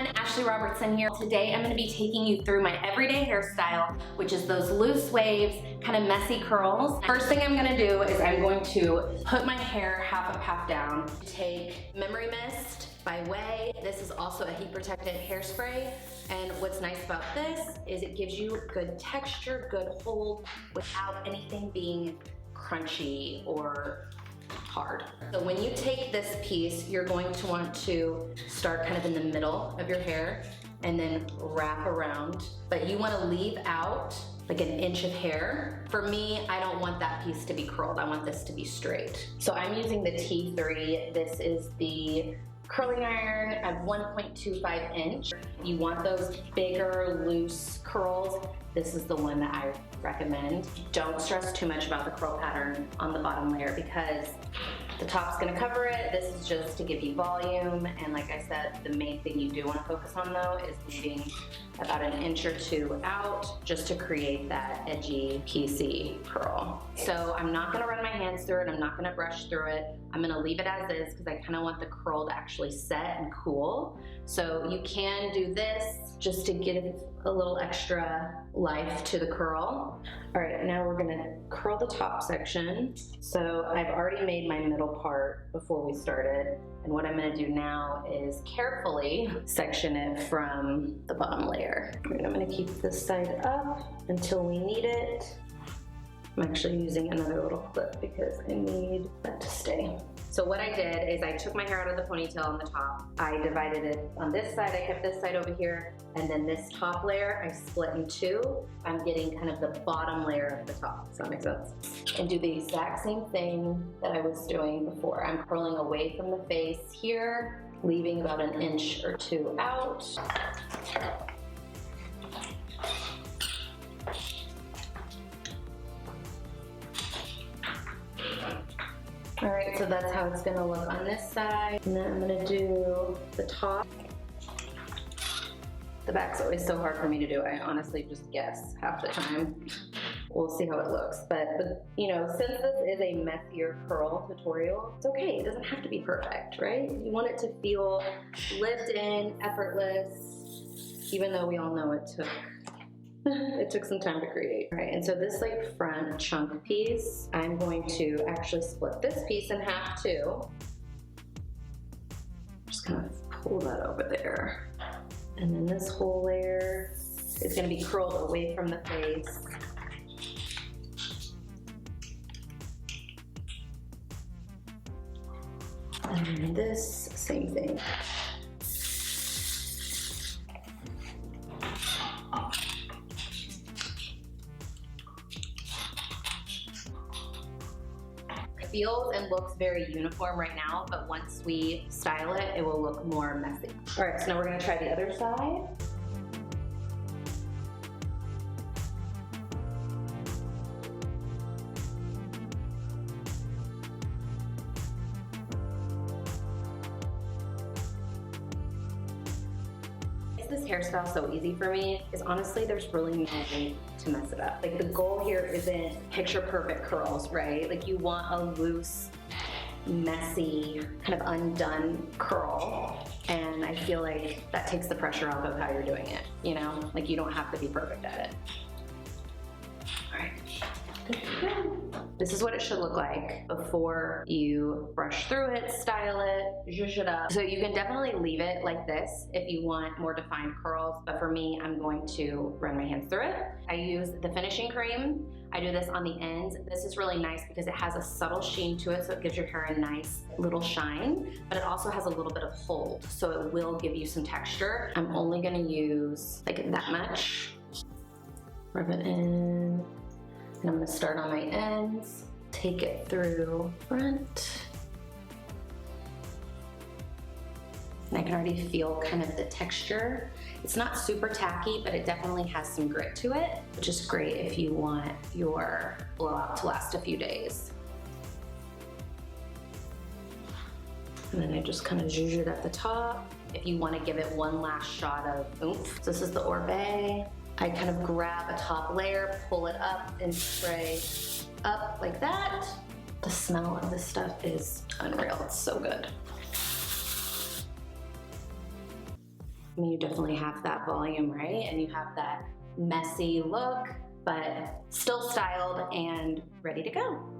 everyone, Ashley Robertson here. Today I'm going to be taking you through my everyday hairstyle, which is those loose waves, kind of messy curls. First thing I'm going to do is I'm going to put my hair half up, half down. Take Memory Mist by Way. This is also a heat protected hairspray. And what's nice about this is it gives you good texture, good hold, without anything being crunchy or hard. So when you take this piece, you're going to want to start kind of in the middle of your hair and then wrap around. But you want to leave out like an inch of hair. For me, I don't want that piece to be curled. I want this to be straight. So I'm using the T3. This is the curling iron at 1.25 inch. You want those bigger, loose curls. This is the one that I recommend. Don't stress too much about the curl pattern on the bottom layer because the top's gonna cover it. This is just to give you volume. And like I said, the main thing you do wanna focus on though is leaving about an inch or two out just to create that edgy, piecey curl. So I'm not gonna run my hands through it. I'm not gonna brush through it. I'm gonna leave it as is because I kinda want the curl to actually set and cool. So you can do this just to give a little extra life to the curl. All right, now we're gonna curl the top section. So I've already made my middle part before we started. And what I'm gonna do now is carefully section it from the bottom layer. And I'm gonna keep this side up until we need it. I'm actually using another little clip because I need that to stay. So what I did is I took my hair out of the ponytail on the top. I divided it on this side, I kept this side over here, and then this top layer I split in two. I'm getting kind of the bottom layer of the top. Does that make sense? And do the exact same thing that I was doing before. I'm curling away from the face here, leaving about an inch or two out. All right, so that's how it's gonna look on this side. And then I'm gonna do the top. The back's always so hard for me to do. I honestly just guess half the time. We'll see how it looks. But you know, since this is a messier curl tutorial, it's okay. It doesn't have to be perfect, right? You want it to feel lived in, effortless, even though we all know it took some time to create. All right, and so this like front chunk piece, I'm going to actually split this piece in half too. Just kind of pull that over there. And then this whole layer is gonna be curled away from the face. And then this, same thing. Feels and looks very uniform right now, but once we style it, it will look more messy. All right, so now we're gonna try the other side. This hairstyle so easy for me is honestly there's really no way to mess it up. Like the goal here isn't picture perfect curls, right? Like you want a loose, messy, kind of undone curl. And I feel like that takes the pressure off of how you're doing it, you know? Like you don't have to be perfect at it. All right. This is what it should look like before you brush through it, style it, zhuzh it up. So you can definitely leave it like this if you want more defined curls, but for me, I'm going to run my hands through it. I use the finishing cream. I do this on the ends. This is really nice because it has a subtle sheen to it, so it gives your hair a nice little shine, but it also has a little bit of hold, so it will give you some texture. I'm only gonna use like that much. Rub it in. And I'm gonna start on my ends, take it through front. And I can already feel kind of the texture. It's not super tacky, but it definitely has some grit to it, which is great if you want your blowout to last a few days. And then I just kind of zhuzh it at the top. If you want to give it one last shot of oomph. So this is the Orbe. I kind of grab a top layer, pull it up, and spray up like that. The smell of this stuff is unreal. It's so good. I mean, you definitely have that volume, right? And you have that messy look, but still styled and ready to go.